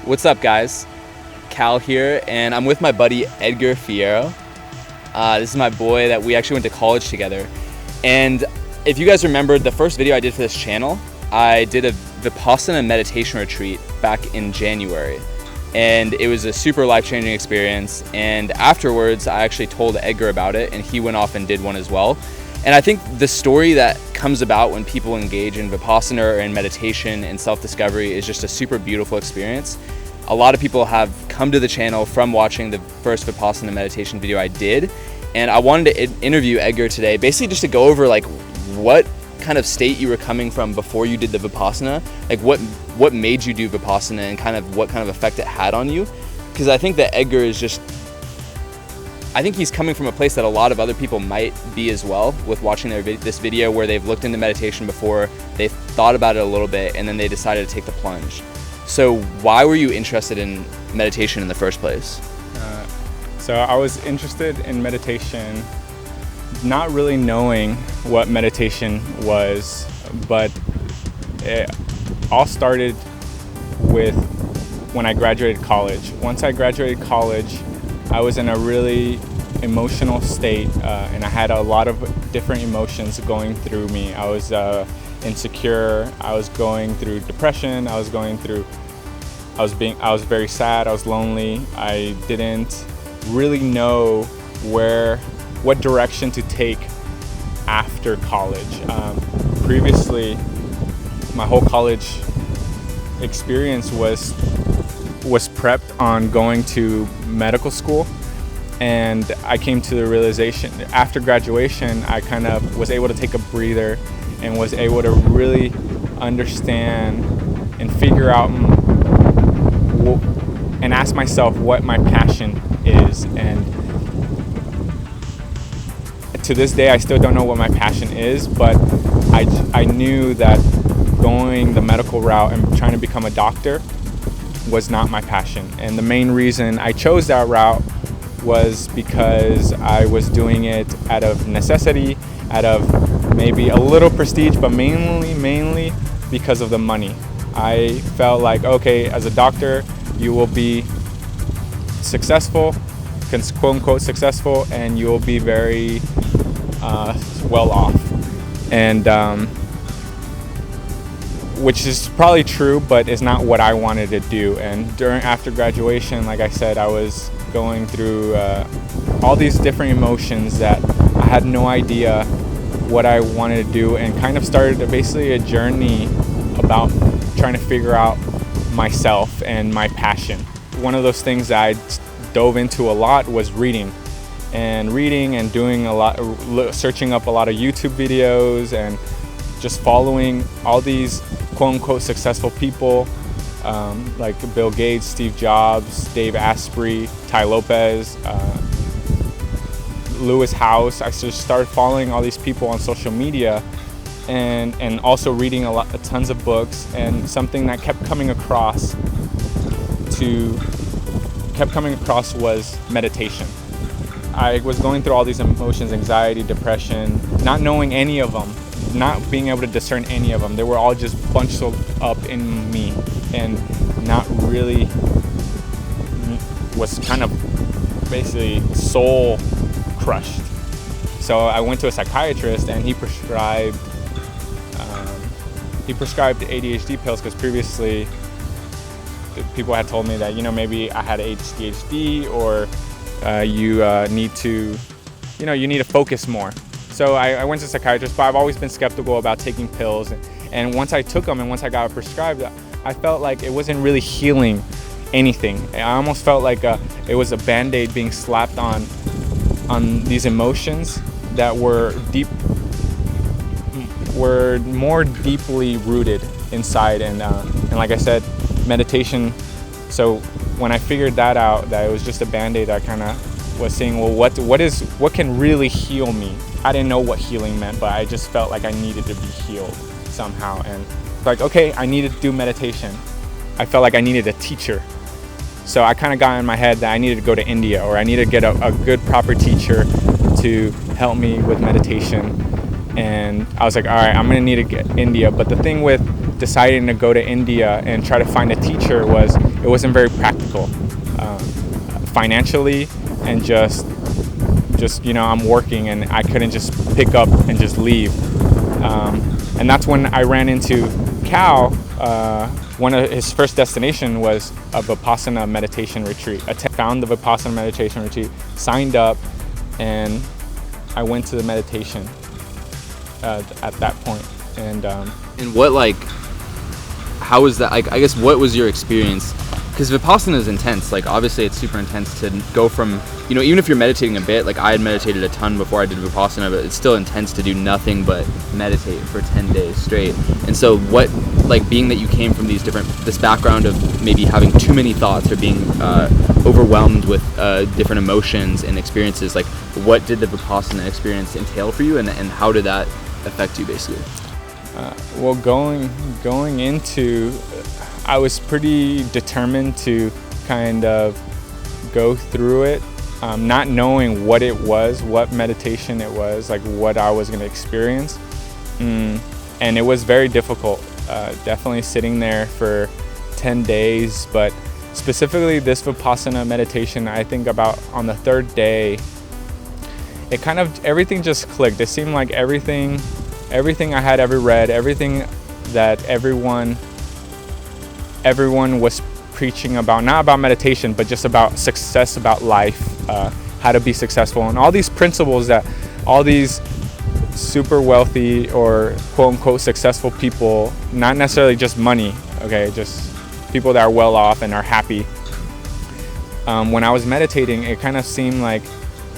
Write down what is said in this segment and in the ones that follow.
What's up, guys? Cal here, and I'm with my buddy Edgar Fierro. This is my boy that we actually went to college together. And if you guys remember the first video I did for this channel, I did a Vipassana meditation retreat back in January. And it was a super life-changing experience. And afterwards, I actually told Edgar about it, and he went off and did one as well. And I think the story that comes about when people engage in Vipassana or in meditation and self-discovery is just a super beautiful experience. A lot of people have come to the channel from watching the first Vipassana meditation video I did. And I wanted to interview Edgar today, basically just to go over like what kind of state you were coming from before you did the Vipassana, like what made you do Vipassana and kind of what kind of effect it had on you. Because I think that Edgar is just, I think he's coming from a place that a lot of other people might be as well with watching this video, where they've looked into meditation before, they've thought about it a little bit, and then they decided to take the plunge. So why were you interested in meditation in the first place? So I was interested in meditation, not really knowing what meditation was, but it all started with when I graduated college. Once I graduated college, I was in a really emotional state, and I had a lot of different emotions going through me. I was insecure, I was going through depression, I was very sad, I was lonely. I didn't really know what direction to take after college. Previously, my whole college experience was prepped on going to medical school, and I came to the realization after graduation I kind of was able to take a breather and was able to really understand and figure out and ask myself what my passion is. And to this day I still don't know what my passion is, but I knew that going the medical route and trying to become a doctor was not my passion. And the main reason I chose that route was because I was doing it out of necessity, out of maybe a little prestige, but mainly because of the money. I felt like, okay, as a doctor, you will be successful, quote unquote successful, and you will be very well off. And which is probably true, but it's not what I wanted to do. And after graduation, like I said, I was going through all these different emotions that I had no idea what I wanted to do, and kind of started basically a journey about trying to figure out myself and my passion. One of those things that I dove into a lot was reading and doing a lot, searching up a lot of YouTube videos and just following all these quote-unquote successful people, like Bill Gates, Steve Jobs, Dave Asprey, Tai Lopez, Lewis House. I just started following all these people on social media, and also reading tons of books. And something that kept coming across was meditation. I was going through all these emotions, anxiety, depression, not knowing any of them, not being able to discern any of them. They were all just bunched up in me, and not really, was kind of basically soul crushed. So I went to a psychiatrist, and he prescribed ADHD pills, because previously people had told me that, maybe I had ADHD, or you need to focus more. So I went to a psychiatrist, but I've always been skeptical about taking pills. And once I took them and once I got prescribed, I felt like it wasn't really healing anything. I almost felt like it was a Band-Aid being slapped on these emotions that were more deeply rooted inside. And like I said, meditation. So when I figured that out, that it was just a Band-Aid, I kind of was saying, well, what can really heal me? I didn't know what healing meant, but I just felt like I needed to be healed somehow. And like, okay, I needed to do meditation. I felt like I needed a teacher. So I kind of got in my head that I needed to go to India, or I needed to get a good, proper teacher to help me with meditation. And I was like, all right, I'm gonna need to get India. But the thing with deciding to go to India and try to find a teacher it wasn't very practical financially, and just I'm working and I couldn't just pick up and just leave. And that's when I ran into Cal. One of his first destination was a Vipassana meditation retreat. I found the Vipassana meditation retreat, signed up, and I went to the meditation at that point. And what, like, how was that? Like, I guess, what was your experience? Because Vipassana is intense. Like, obviously it's super intense to go from, even if you're meditating a bit, like I had meditated a ton before I did Vipassana, but it's still intense to do nothing but meditate for 10 days straight. And so what, like, being that you came from this background of maybe having too many thoughts or being overwhelmed with different emotions and experiences, like, what did the Vipassana experience entail for you, and how did that affect you, basically? Well, going into, I was pretty determined to kind of go through it, not knowing what it was, what meditation it was, like what I was going to experience. And it was very difficult, definitely sitting there for 10 days, but specifically this Vipassana meditation, I think about on the third day, it kind of, everything just clicked. It seemed like everything I had ever read, everything that everyone was preaching about, not about meditation, but just about success, about life, how to be successful, and all these principles that all these super wealthy or quote unquote successful people, not necessarily just money, okay, just people that are well off and are happy. When I was meditating, it kind of seemed like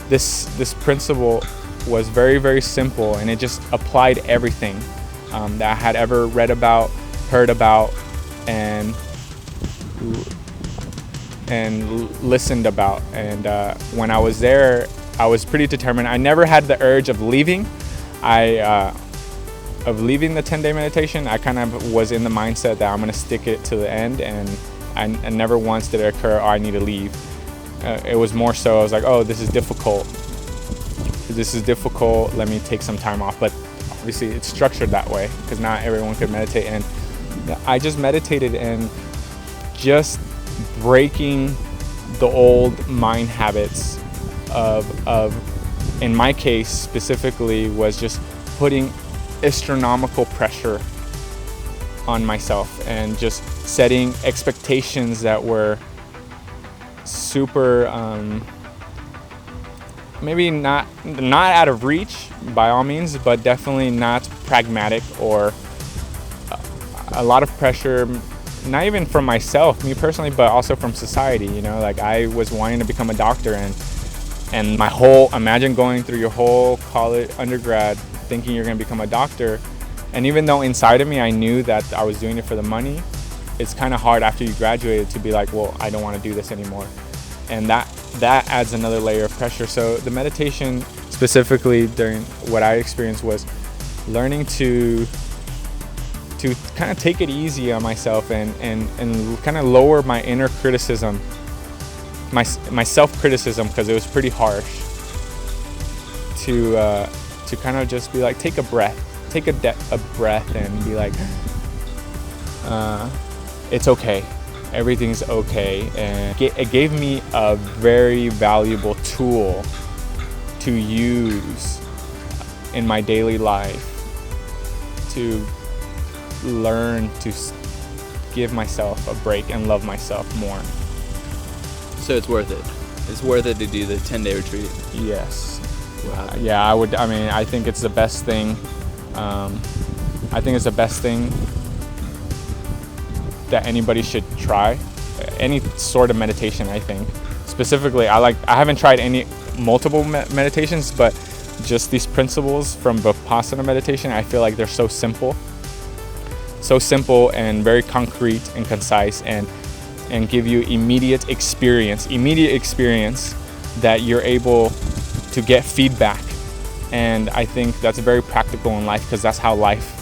this principle was very, very simple, and it just applied everything that I had ever read about, heard about, and listened about. And when I was there, I was pretty determined. I never had the urge of leaving. Of leaving the 10-day meditation. I kind of was in the mindset that I'm going to stick it to the end, and I never once did it occur, oh, I need to leave. It was more so I was like, oh, this is difficult, let me take some time off. But obviously it's structured that way because not everyone could meditate, and I just meditated and just breaking the old mind habits of in my case specifically, was just putting astronomical pressure on myself and just setting expectations that were super maybe not out of reach by all means, but definitely not pragmatic, or a lot of pressure, not even from myself, me personally, but also from society. Like I was wanting to become a doctor, and my whole, imagine going through your whole college, undergrad, thinking you're going to become a doctor. And even though inside of me I knew that I was doing it for the money, it's kind of hard after you graduated to be like, well, I don't want to do this anymore. And that adds another layer of pressure. So the meditation specifically during what I experienced was learning to kind of take it easy on myself and kind of lower my inner criticism, my self-criticism, because it was pretty harsh, to kind of just be like, take a breath and be like, it's okay, everything's okay. And it gave me a very valuable tool to use in my daily life to learn to give myself a break and love myself more. So it's worth it. It's worth it to do the 10-day retreat. Yes. Wow. Yeah, I would. I mean, I think it's the best thing. I think it's the best thing that anybody should try. Any sort of meditation, I think. Specifically, I haven't tried any multiple meditations, but just these principles from Vipassana meditation, I feel like they're so simple and very concrete and concise, and give you immediate experience that you're able to get feedback. And I think that's very practical in life, because that's how life,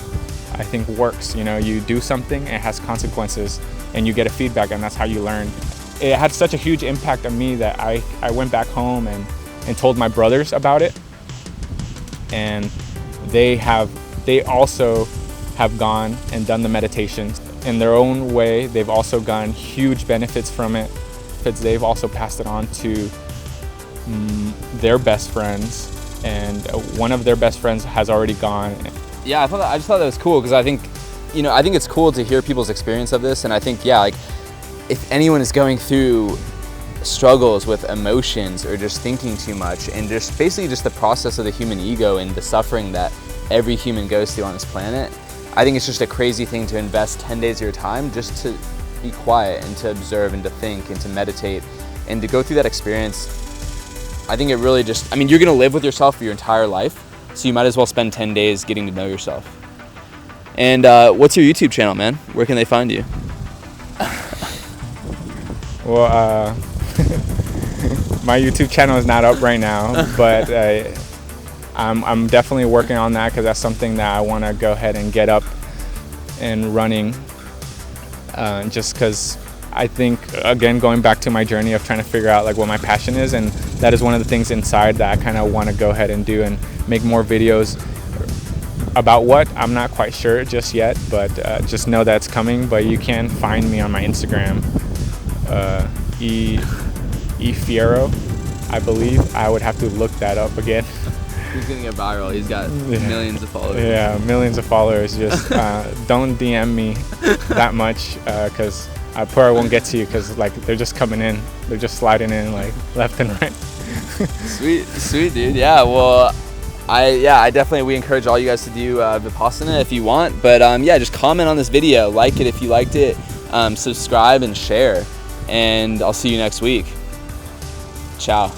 I think, works. You do something, it has consequences, and you get a feedback, and that's how you learn. It had such a huge impact on me that I went back home and told my brothers about it, and they also have gone and done the meditations. In their own way, they've also gotten huge benefits from it, because they've also passed it on to their best friends, and one of their best friends has already gone. Yeah, I just thought that was cool, because I think, I think it's cool to hear people's experience of this, and I think, yeah, like, if anyone is going through struggles with emotions or just thinking too much, and just basically just the process of the human ego and the suffering that every human goes through on this planet, I think it's just a crazy thing to invest 10 days of your time just to be quiet and to observe and to think and to meditate and to go through that experience. I think it really just, you're gonna live with yourself for your entire life, so you might as well spend 10 days getting to know yourself. And what's your YouTube channel, man? Where can they find you? Well, my YouTube channel is not up right now, but I'm definitely working on that, because that's something that I want to go ahead and get up and running, just because I think, again, going back to my journey of trying to figure out like what my passion is, and that is one of the things inside that I kind of want to go ahead and do and make more videos about. What, I'm not quite sure just yet, but just know that's coming. But you can find me on my Instagram, Fierro, I believe. I would have to look that up again. He's gonna get viral. He's got millions of followers. Yeah, millions of followers. Just don't DM me that much, because I probably won't get to you, because like they're just coming in, they're just sliding in like left and right. Sweet, dude. Yeah, well, I definitely, we encourage all you guys to do Vipassana if you want. But yeah, just comment on this video, like it if you liked it, subscribe and share, and I'll see you next week. Ciao.